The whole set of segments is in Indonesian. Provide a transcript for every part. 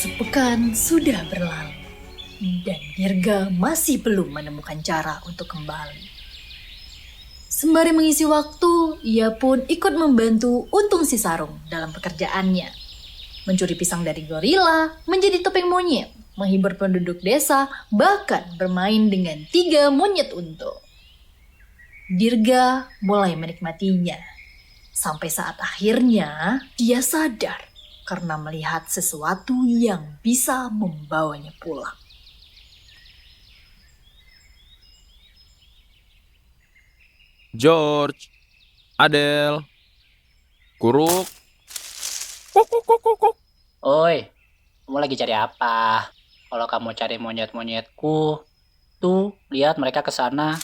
Sepekan sudah berlalu, dan Dirga masih belum menemukan cara untuk kembali. Sembari mengisi waktu, ia pun ikut membantu Untung si Sarung dalam pekerjaannya. Mencuri pisang dari gorila, menjadi topeng monyet, menghibur penduduk desa, bahkan bermain dengan 3 monyet untung. Dirga mulai menikmatinya, sampai saat akhirnya dia sadar karena melihat sesuatu yang bisa membawanya pulang. George, Adele, Kuruk. Kuk, kuk, kuk, kuk, kuk. Oi, kamu lagi cari apa? Kalau kamu cari monyet-monyetku, tuh lihat mereka ke sana.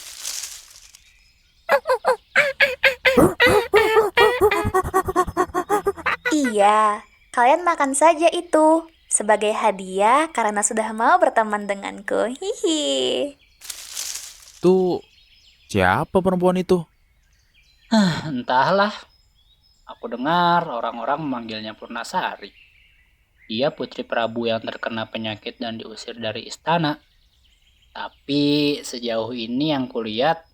Iya, kalian makan saja itu sebagai hadiah karena sudah mau berteman denganku. Hihi. Tuh, siapa perempuan itu? Entahlah, aku dengar orang-orang memanggilnya Purnasari. Dia putri Prabu yang terkena penyakit dan diusir dari istana. Tapi sejauh ini yang kulihat,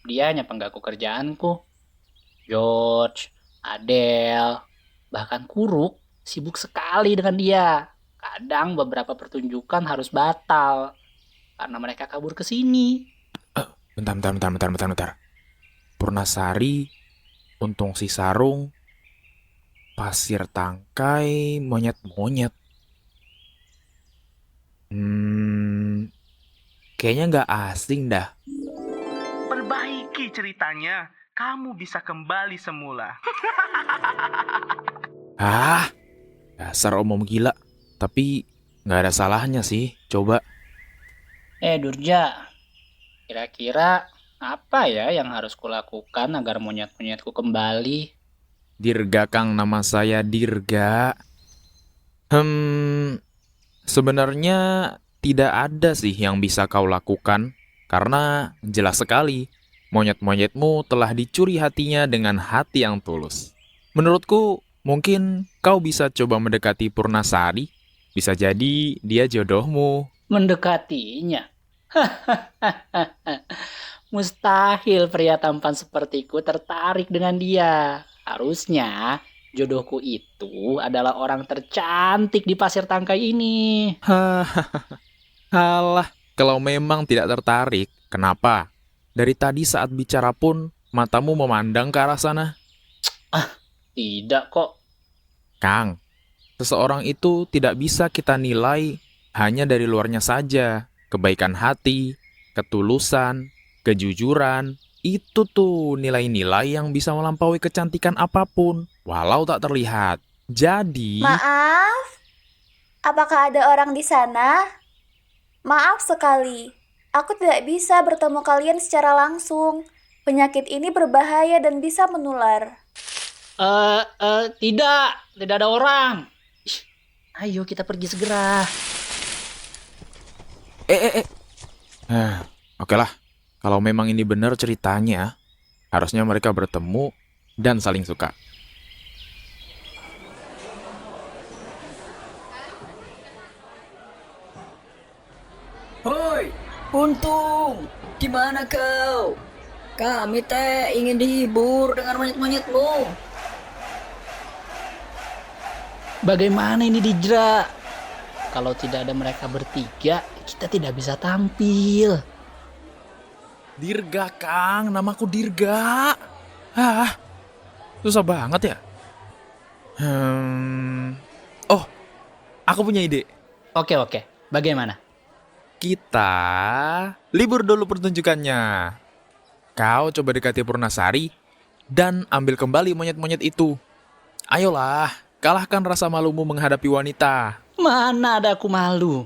dia hanya pengganggu kerjaanku. George, Adele, bahkan Kuruk sibuk sekali dengan dia. Kadang beberapa pertunjukan harus batal karena mereka kabur ke sini. Bentar. Purnasari, Untung si Sarung, Pasir Tangkai, monyet-monyet. Kayaknya nggak asing dah. Perbaiki ceritanya, kamu bisa kembali semula. Dasar omong gila. Tapi nggak ada salahnya sih, coba. Durja, kira-kira apa ya yang harus kulakukan agar monyet-monyetku kembali? Dirga, Kang, nama saya Dirga. Sebenarnya tidak ada sih yang bisa kau lakukan, karena jelas sekali monyet-monyetmu telah dicuri hatinya dengan hati yang tulus. Menurutku, mungkin kau bisa coba mendekati Purnasari. Bisa jadi dia jodohmu. Mendekatinya? Mustahil pria tampan sepertiku tertarik dengan dia. Harusnya jodohku itu adalah orang tercantik di Pasir Tangkai ini. Halah, kalau memang tidak tertarik, kenapa? Dari tadi saat bicara pun matamu memandang ke arah sana. Tidak kok. Kang, seseorang itu tidak bisa kita nilai hanya dari luarnya saja. Kebaikan hati, ketulusan, kejujuran, itu tuh nilai-nilai yang bisa melampaui kecantikan apapun, walau tak terlihat. Jadi... Maaf, apakah ada orang di sana? Maaf sekali, aku tidak bisa bertemu kalian secara langsung. Penyakit ini berbahaya dan bisa menular. Tidak ada orang. Ayo kita pergi segera. Oke lah, kalau memang ini benar ceritanya, harusnya mereka bertemu dan saling suka. Hoi, Untung, di mana kau? Kami teh ingin dihibur dengan monyet-monyetmu. Bagaimana ini Dijra? Kalau tidak ada mereka bertiga, kita tidak bisa tampil. Dirga, Kang, namaku Dirga. Susah banget ya. Oh, aku punya ide. Oke, bagaimana? Kita libur dulu pertunjukannya. Kau coba dekati Purnasari dan ambil kembali monyet-monyet itu. Ayolah, kalahkan rasa malumu menghadapi wanita. Mana ada aku malu.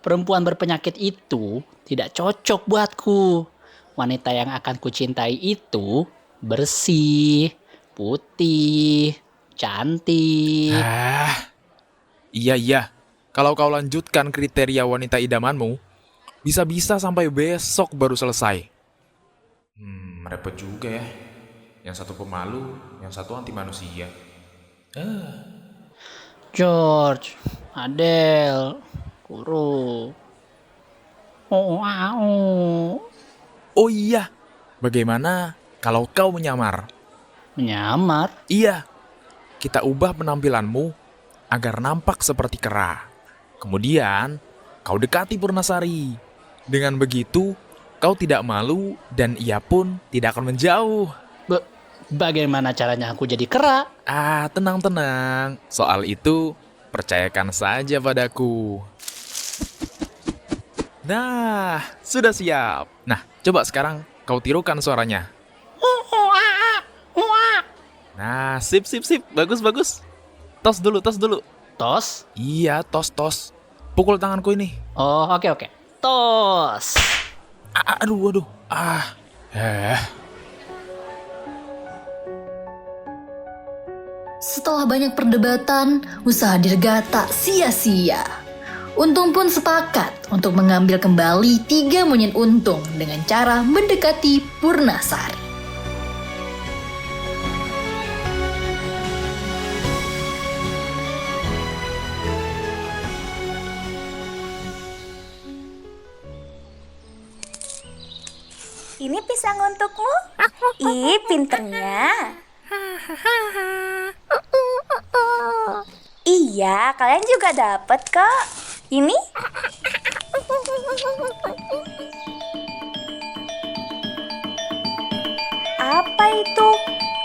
Perempuan berpenyakit itu tidak cocok buatku. Wanita yang akan kucintai itu bersih, putih, cantik. Iya. Kalau kau lanjutkan kriteria wanita idamanmu, bisa-bisa sampai besok baru selesai. Repot juga ya. Yang satu pemalu, yang satu anti manusia. George, Adel, Guru. Oh, au. Oh iya, bagaimana kalau kau menyamar? Menyamar? Iya, kita ubah penampilanmu agar nampak seperti kera. Kemudian, kau dekati Purnasari. Dengan begitu, kau tidak malu dan ia pun tidak akan menjauh. Bagaimana caranya aku jadi kera? Tenang-tenang. Soal itu, percayakan saja padaku. Nah, sudah siap. Nah, coba sekarang kau tirukan suaranya. Nah, sip. Bagus. Tos dulu. Tos? Iya, tos. Pukul tanganku ini. Oh, oke. Tos. Aduh. Setelah banyak perdebatan, usaha Dirga tak sia-sia. Untung pun sepakat untuk mengambil kembali 3 monyet untung dengan cara mendekati Purnasari. Ini pisang untukmu. Ih, pinternya. Iya, kalian juga dapat kok. Ini? Apa itu?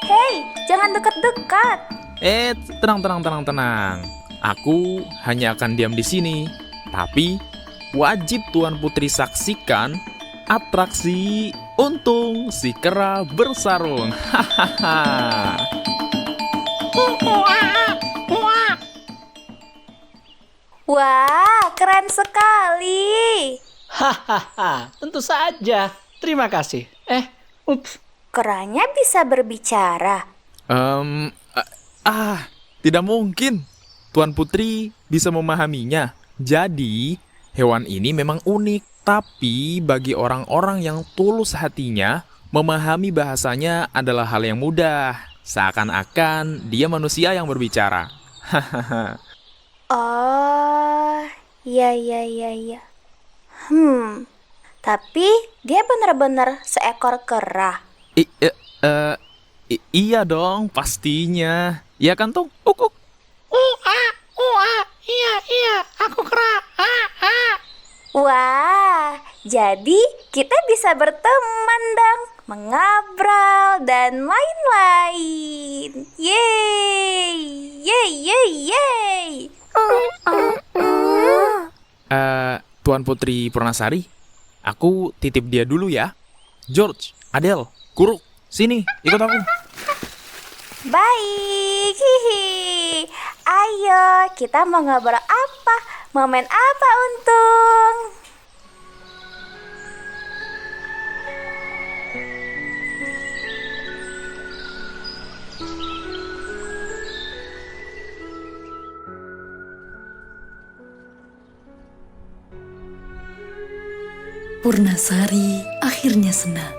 Hei, jangan dekat-dekat. Tenang. Aku hanya akan diam di sini. Tapi wajib Tuan Putri saksikan atraksi untung si kera bersarung. Hahaha. Wah, keren sekali. Hahaha, tentu saja. Terima kasih. Ups. Keranya bisa berbicara. Tidak mungkin. Tuan Putri bisa memahaminya. Jadi, hewan ini memang unik. Tapi bagi orang-orang yang tulus hatinya, memahami bahasanya adalah hal yang mudah. Seakan-akan dia manusia yang berbicara. Hahaha. Oh, iya. Tapi dia benar-benar seekor kera. Iya dong, pastinya. Iya kan, Tung? Iya, aku kera. Wah, jadi kita bisa berteman dong, mengobrol dan main-main. Yeay. Tuan Putri Purnasari, aku titip dia dulu ya. George, Adele, Kuruk, sini, ikut aku. Baik, hihi. Ayo, kita mau ngobrol apa? Mau main apa untung? Purnasari akhirnya senang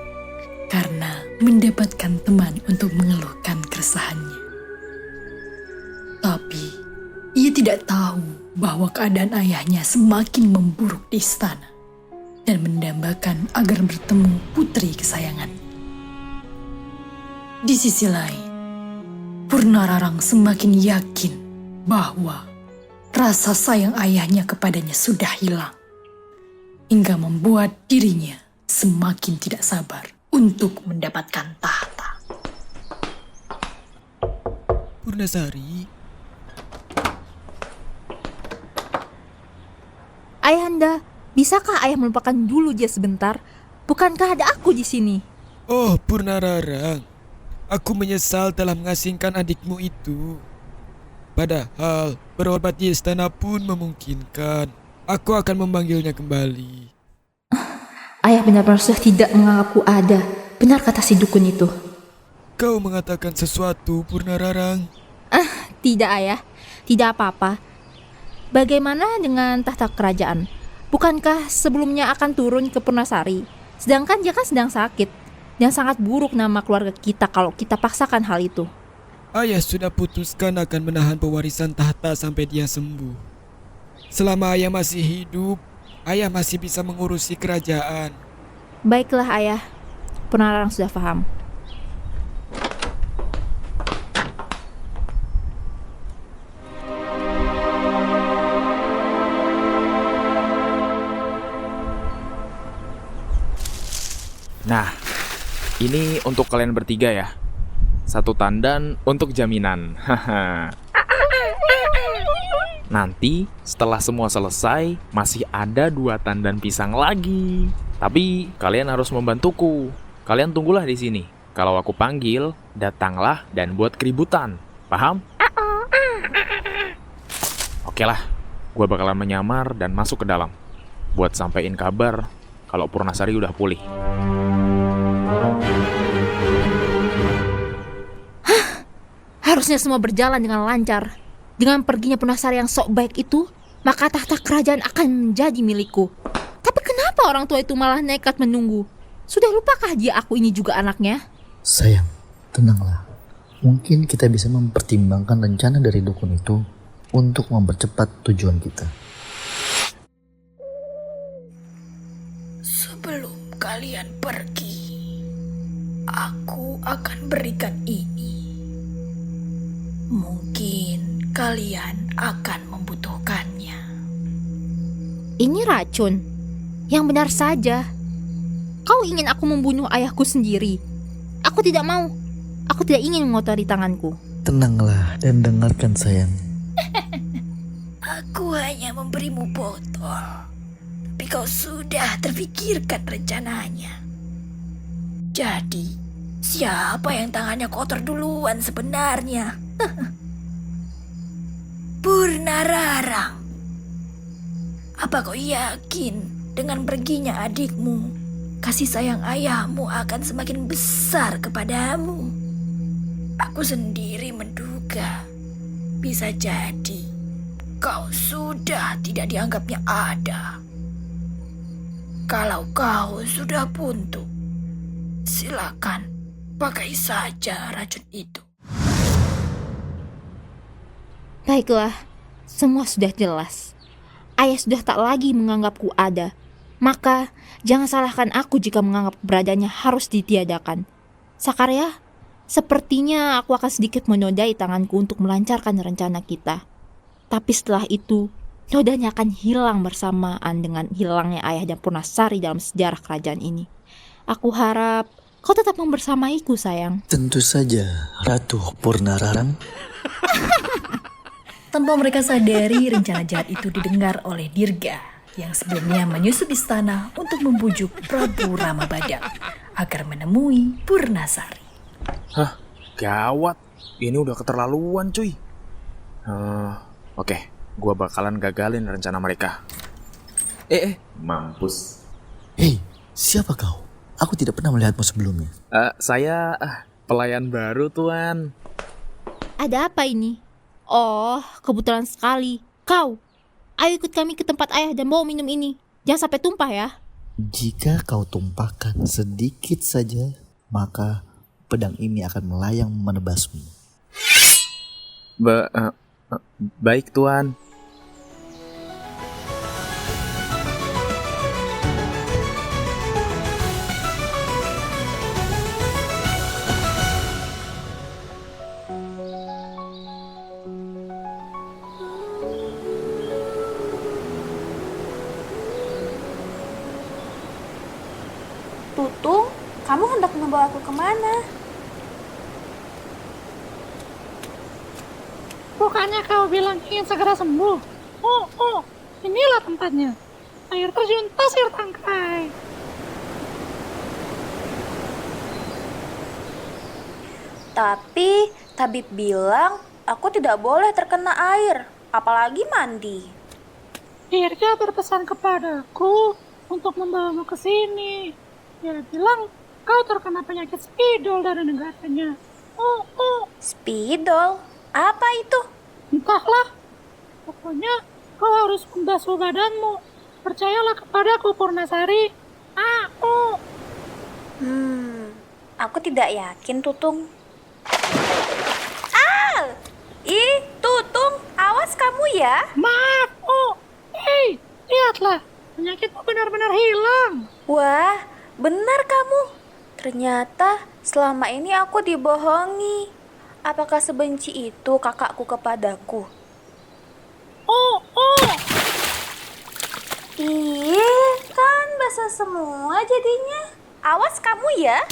karena mendapatkan teman untuk mengeluhkan keresahannya. Tapi ia tidak tahu bahwa keadaan ayahnya semakin memburuk di istana dan mendambakan agar bertemu putri kesayangan. Di sisi lain, Purnararang semakin yakin bahwa rasa sayang ayahnya kepadanya sudah hilang, hingga membuat dirinya semakin tidak sabar untuk mendapatkan tahta. Purnasari, Ayahanda, bisakah ayah melupakan dulu dia sebentar? Bukankah ada aku di sini? oh Purnararang, aku menyesal telah mengasingkan adikmu itu. Padahal berobat di istana pun memungkinkan. Aku akan memanggilnya kembali. Ayah benar-benar sudah tidak menganggapku ada. Benar kata si dukun itu. Kau mengatakan sesuatu, Purnararang? Tidak ayah, tidak apa-apa. Bagaimana dengan tahta kerajaan? Bukankah sebelumnya akan turun ke Purnasari? Sedangkan dia kan sedang sakit. Dan sangat buruk nama keluarga kita kalau kita paksakan hal itu. Ayah sudah putuskan akan menahan pewarisan tahta sampai dia sembuh. Selama ayah masih hidup, ayah masih bisa mengurusi kerajaan. Baiklah ayah, Purnararang sudah paham. Nah, ini untuk kalian bertiga ya. 1 tandan untuk jaminan. Haha. Nanti setelah semua selesai, masih ada 2 tandan pisang lagi. Tapi kalian harus membantuku. Kalian tunggulah di sini. Kalau aku panggil, datanglah dan buat keributan. Paham? Oke lah, gue bakalan menyamar dan masuk ke dalam. Buat sampein kabar kalau Purnasari udah pulih. Harusnya semua berjalan dengan lancar. Dengan perginya Purnasari yang sok baik itu, maka tahta kerajaan akan menjadi milikku. Tapi kenapa orang tua itu malah nekat menunggu? Sudah lupakah dia aku ini juga anaknya? Sayang, tenanglah. Mungkin kita bisa mempertimbangkan rencana dari dukun itu untuk mempercepat tujuan kita. Sebelum kalian pergi, aku akan berikan ini. Mungkin kalian akan membutuhkannya. Ini racun. Yang benar saja. Kau ingin aku membunuh ayahku sendiri. Aku tidak mau. Aku tidak ingin mengotori tanganku. Tenanglah dan dengarkan sayang. Aku hanya memberimu botol. Tapi kau sudah terpikirkan rencananya. Jadi, siapa yang tangannya kotor duluan sebenarnya? Purnararang. Apa kau yakin dengan perginya adikmu, kasih sayang ayahmu akan semakin besar kepadamu? Aku sendiri menduga bisa jadi kau sudah tidak dianggapnya ada. Kalau kau sudah buntu, silakan pakai saja racun itu. Baiklah, semua sudah jelas. Ayah sudah tak lagi menganggapku ada. Maka jangan salahkan aku jika menganggap keberadaannya harus ditiadakan. Sakarya, sepertinya aku akan sedikit menodai tanganku untuk melancarkan rencana kita. Tapi setelah itu, nodanya akan hilang bersamaan dengan hilangnya ayah dan Purnasari dalam sejarah kerajaan ini. Aku harap kau tetap membersamaiku, sayang. Tentu saja, Ratu Purnararang. Tanpa mereka sadari, rencana jahat itu didengar oleh Dirga yang sebelumnya menyusup istana untuk membujuk Prabu Ramabada agar menemui Purnasari. Hah, gawat. Ini udah keterlaluan, cuy. Oke, gua bakalan gagalin rencana mereka. Mampus. Hei, siapa kau? Aku tidak pernah melihatmu sebelumnya. Saya pelayan baru, Tuan. Ada apa ini? Oh, kebetulan sekali. Kau, ayo ikut kami ke tempat ayah dan bawa minum ini. Jangan sampai tumpah ya. Jika kau tumpahkan sedikit saja, maka pedang ini akan melayang menebasmu. Baik, Tuan. Tutung, kamu hendak membawa aku kemana? Bukannya kau bilang ingin segera sembuh? Oh, inilah tempatnya. Air terjun Pasir Tangkai. Tapi tabib bilang aku tidak boleh terkena air, apalagi mandi. Dirga berpesan kepadaku untuk membawamu ke sini. Dia bilang kau terkena penyakit spidol dari negaranya. Spidol? Apa itu? Entahlah. Pokoknya kau harus membasuh badanmu. Percayalah kepadaku, Purnasari. Aku tidak yakin, Tutung. Tutung, awas kamu ya. Maaf, lihatlah, penyakitmu benar-benar hilang. Wah, benar kamu. Ternyata selama ini aku dibohongi. Apakah sebenci itu kakakku kepadaku? Oh. Iya, kan basah semua jadinya. Awas kamu ya.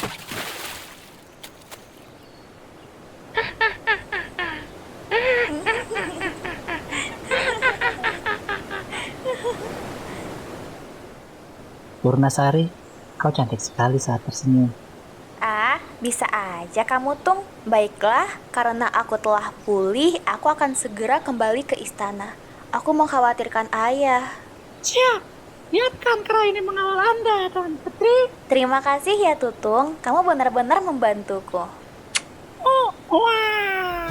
Purnasari, kau cantik sekali saat tersenyum. Bisa aja kamu, Tung. Baiklah, karena aku telah pulih, aku akan segera kembali ke istana. Aku mengkhawatirkan ayah. Siap, biarkan kera ini mengawal Anda, Tuan Putri. Terima kasih ya, Tutung. Kamu benar-benar membantuku. Oh, wah.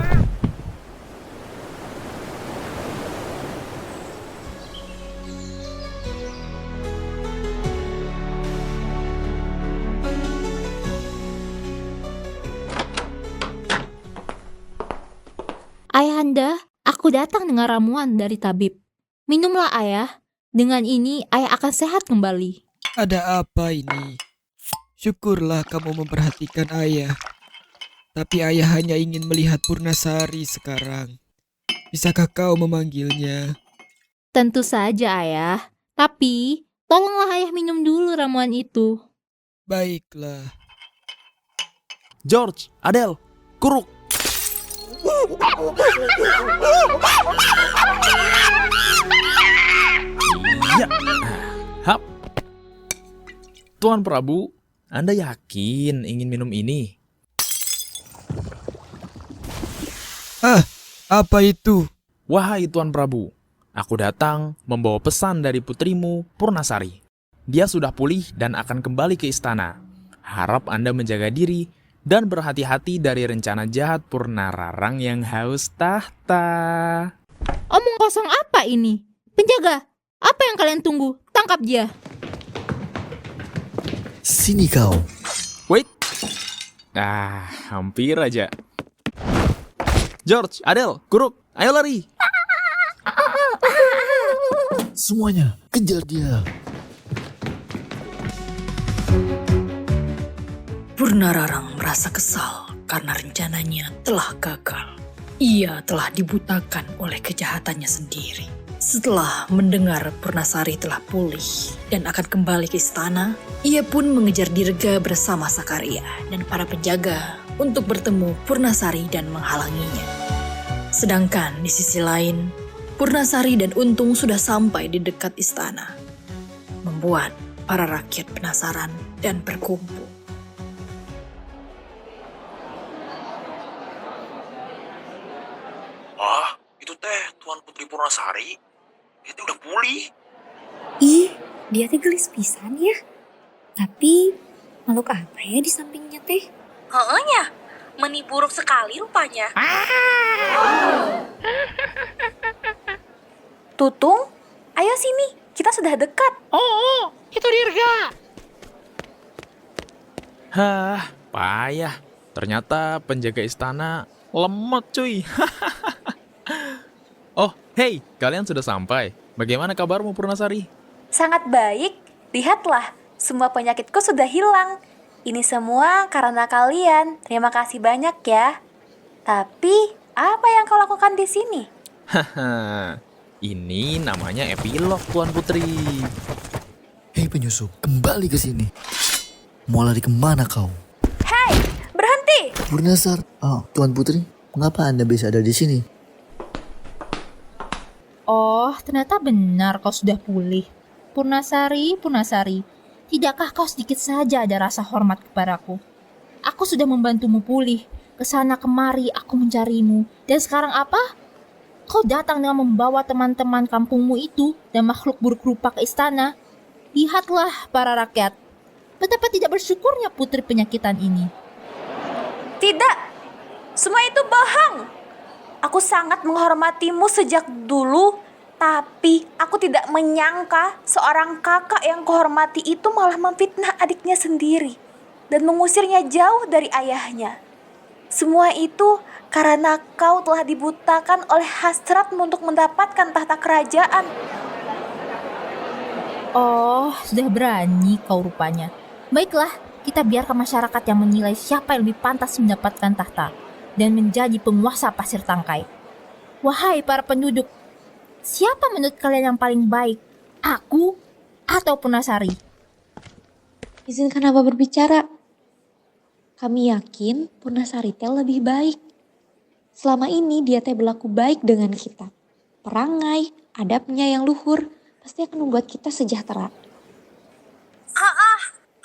Ayahanda, aku datang dengan ramuan dari tabib. Minumlah ayah, dengan ini ayah akan sehat kembali. Ada apa ini? Syukurlah kamu memperhatikan ayah. Tapi ayah hanya ingin melihat Purnasari sekarang. Bisakah kau memanggilnya? Tentu saja ayah, tapi tolonglah ayah minum dulu ramuan itu. Baiklah. George, Adele, Kuruk. Iya. Hap. Tuan Prabu, Anda yakin ingin minum ini? Apa itu? Wahai Tuan Prabu, aku datang membawa pesan dari putrimu Purnasari. Dia sudah pulih dan akan kembali ke istana. Harap Anda menjaga diri dan berhati-hati dari rencana jahat Purnararang yang haus tahta. Omong kosong apa ini? Penjaga, apa yang kalian tunggu? Tangkap dia. Sini kau. Wait. Hampir aja. George, Adele, Kuruk, ayo lari. Semuanya, kejar dia. Purnararang merasa kesal karena rencananya telah gagal. Ia telah dibutakan oleh kejahatannya sendiri. Setelah mendengar Purnasari telah pulih dan akan kembali ke istana, ia pun mengejar Dirga bersama Sakaria dan para penjaga untuk bertemu Purnasari dan menghalanginya. Sedangkan di sisi lain, Purnasari dan Untung sudah sampai di dekat istana, membuat para rakyat penasaran dan berkumpul. Itu teh Tuan Putri Purnasari. Dia teh udah pulih. Ih, dia teh gelis pisan ya. Tapi makhluk apa ya di sampingnya teh? Heeh, meni buruk sekali rupanya. Tutung, ayo sini, kita sudah dekat. Oh, itu Dirga. Payah. Ternyata penjaga istana lemot cuy. Oh, hey, kalian sudah sampai. Bagaimana kabarmu Purnasari? Sangat baik, lihatlah, semua penyakitku sudah hilang. Ini semua karena kalian, terima kasih banyak ya. Tapi, apa yang kau lakukan di sini? Ini namanya epilog Tuan Putri. Hei penyusup, kembali ke sini. Mau lari kemana kau? Hei, berhenti! Purnasar. Tuan Putri, mengapa Anda bisa ada di sini? Oh, ternyata benar kau sudah pulih. Purnasari, tidakkah kau sedikit saja ada rasa hormat kepadaku? Aku sudah membantumu pulih. Kesana kemari aku mencarimu. Dan sekarang apa? Kau datang dengan membawa teman-teman kampungmu itu dan makhluk buruk rupa ke istana. Lihatlah para rakyat. Betapa tidak bersyukurnya putri penyakitan ini. Tidak, semua itu bohong. Aku sangat menghormatimu sejak dulu, tapi aku tidak menyangka seorang kakak yang kuhormati itu malah memfitnah adiknya sendiri dan mengusirnya jauh dari ayahnya. Semua itu karena kau telah dibutakan oleh hasratmu untuk mendapatkan tahta kerajaan. Oh, sudah berani kau rupanya. Baiklah, kita biarkan masyarakat yang menilai siapa yang lebih pantas mendapatkan tahta dan menjadi penguasa pasir tangkai. Wahai para penduduk, siapa menurut kalian yang paling baik? Aku atau Purnasari? Izinkan Aba berbicara. Kami yakin Purnasari teh lebih baik. Selama ini dia teh berlaku baik dengan kita. Perangai, adabnya yang luhur, pasti akan membuat kita sejahtera.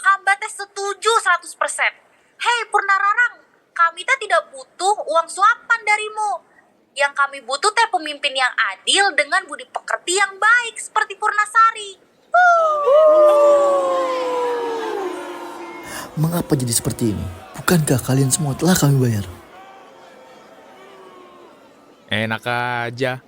Hamba teh setuju 100%. Hei Purnararang, kami teh tidak butuh uang suapan darimu. Yang kami butuh teh pemimpin yang adil dengan budi pekerti yang baik seperti Purnasari. Mengapa jadi seperti ini? Bukankah kalian semua telah kami bayar? Enak aja.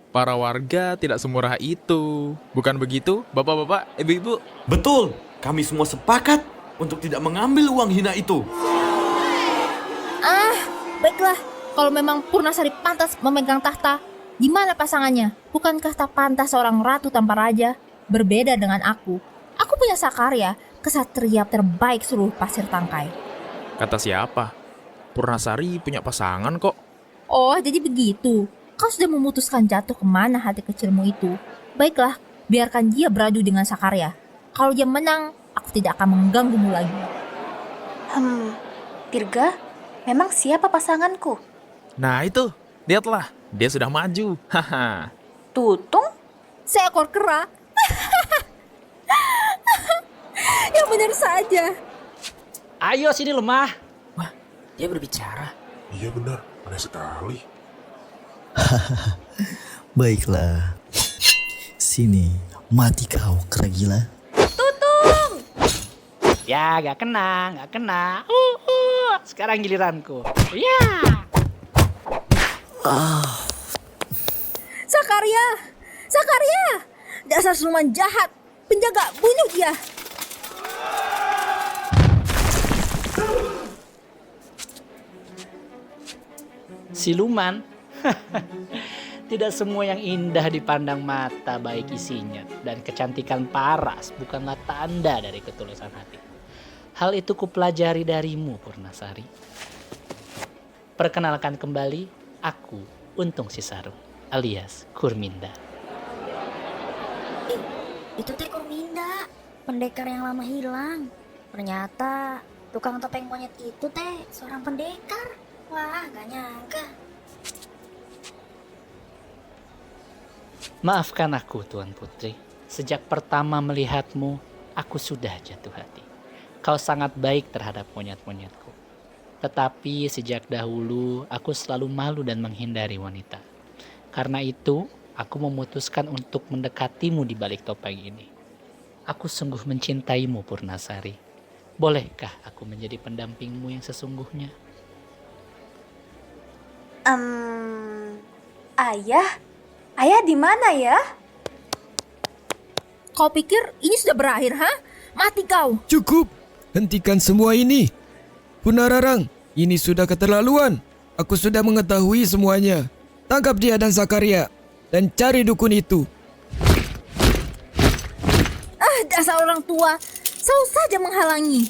Para warga tidak semurah itu. Bukan begitu, bapak-bapak, ibu-ibu? Betul, kami semua sepakat untuk tidak mengambil uang hina itu. Baiklah, kalau memang Purnasari pantas memegang tahta, di mana pasangannya? Bukankah tak pantas seorang ratu tanpa raja? Berbeda dengan aku. Aku punya Sakarya, kesatria terbaik seluruh pasir tangkai. Kata siapa? Purnasari punya pasangan kok. Oh, jadi begitu. Kau sudah memutuskan jatuh kemana hati kecilmu itu. Baiklah, biarkan dia beradu dengan Sakarya. Kalau dia menang, aku tidak akan mengganggumu lagi. Dirga, memang siapa pasanganku? Nah itu, lihatlah, dia sudah maju. Haha. Tutung? Seekor kera. Yang benar saja. Ayo sini lemah. Wah, dia berbicara. Iya benar, aneh sekali. Baiklah. Sini, mati kau, kera gila. Tutung! Ya, gak kena. Sekarang giliranku. Ya. Sakarya! Dasar siluman jahat. Penjaga, bunuh dia. Siluman? Tidak semua yang indah dipandang mata baik isinya, dan kecantikan paras bukanlah tanda dari ketulusan hati. Hal itu kupelajari darimu, Purnasari. Perkenalkan kembali, aku Untung Sisaru, alias Kurminda. Itu teh Kurminda, pendekar yang lama hilang. Ternyata tukang topeng monyet itu teh seorang pendekar. Wah, gak nyangka. Maafkan aku, Tuan Putri. Sejak pertama melihatmu, aku sudah jatuh hati. Kau sangat baik terhadap monyet-monyetku. Tetapi sejak dahulu, aku selalu malu dan menghindari wanita. Karena itu, aku memutuskan untuk mendekatimu di balik topeng ini. Aku sungguh mencintaimu, Purnasari. Bolehkah aku menjadi pendampingmu yang sesungguhnya? Ayah di mana ya? Kau pikir ini sudah berakhir, ha? Mati kau. Cukup, hentikan semua ini. Purnararang, ini sudah keterlaluan. Aku sudah mengetahui semuanya. Tangkap dia dan Sakarya, dan cari dukun itu. Dasar orang tua, selalu saja menghalangi.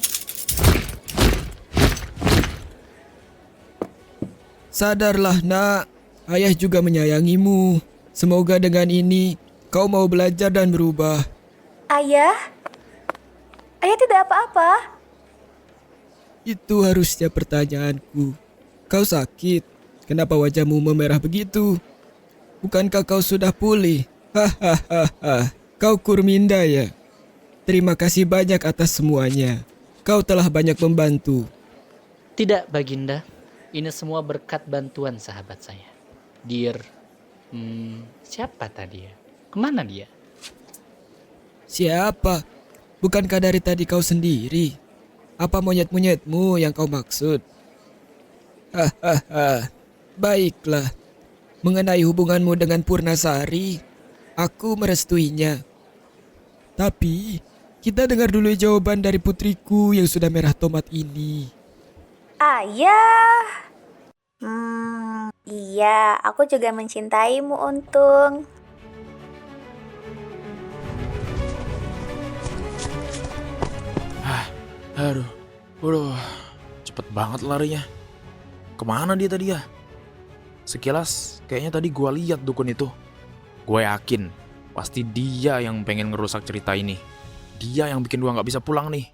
Sadarlah nak, ayah juga menyayangimu. Semoga dengan ini kau mau belajar dan berubah. Ayah tidak apa-apa. Itu harusnya pertanyaanku. Kau sakit? Kenapa wajahmu memerah begitu? Bukankah kau sudah pulih? Hahaha. Kau Kurminda ya? Terima kasih banyak atas semuanya. Kau telah banyak membantu. Tidak, Baginda. Ini semua berkat bantuan sahabat saya. Siapa tadi ya? Kemana dia? Siapa? Bukankah dari tadi kau sendiri? Apa monyet-monyetmu yang kau maksud? Hahaha. Baiklah. Mengenai hubunganmu dengan Purnasari, aku merestuinya. Tapi, kita dengar dulu jawaban dari putriku yang sudah merah tomat ini. Ayah. Iya, aku juga mencintaimu, Untung. Aduh, waduh, cepet banget larinya. Kemana dia tadi ya? Sekilas kayaknya tadi gua lihat dukun itu. Gue yakin pasti dia yang pengen ngerusak cerita ini. Dia yang bikin gua nggak bisa pulang nih.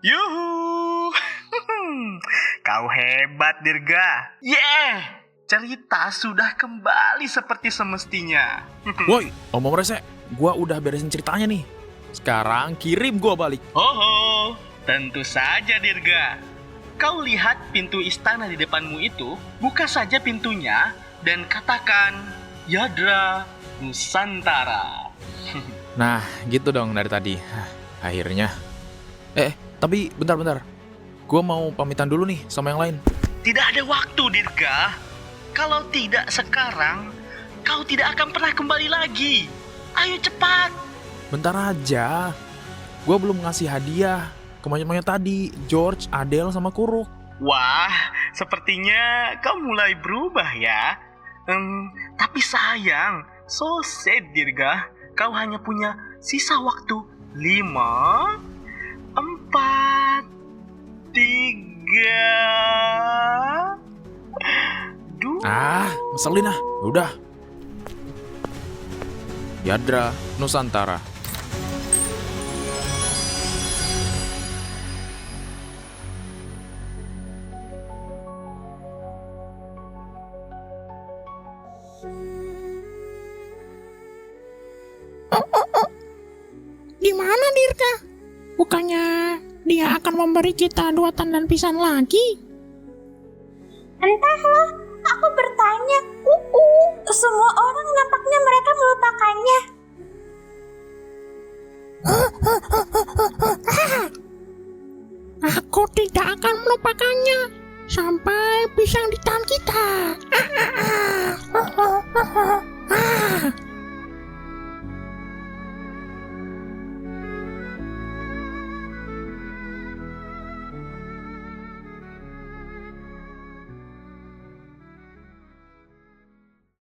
Yuhu! Kau hebat, Dirga. Yeah! Cerita sudah kembali seperti semestinya. Woi, omong rese, gua udah beresin ceritanya nih. Sekarang kirim gua balik. Oh, tentu saja, Dirga. Kau lihat pintu istana di depanmu itu, buka saja pintunya dan katakan Yadra Nusantara. Nah, gitu dong dari tadi. Akhirnya. Tapi bentar. Gua mau pamitan dulu nih sama yang lain. Tidak ada waktu, Dirga. Kalau tidak sekarang, kau tidak akan pernah kembali lagi. Ayo cepat. Bentar aja. Gua belum ngasih hadiah ke monyet-monyet tadi, George, Adele, sama Kuruk. Wah, sepertinya kau mulai berubah ya. Tapi sayang, so sad, Dirga. Kau hanya punya sisa waktu 5, 4, 3, 2. Ngeselin ah. Udah. Yadra Nusantara. Di mana Dirga? Bukannya dia akan memberi kita 2 tandan pisang lagi? Entahlah, aku bertanya. Semua orang nampaknya mereka melupakannya. Aku tidak akan melupakannya sampai pisang di tangan kita.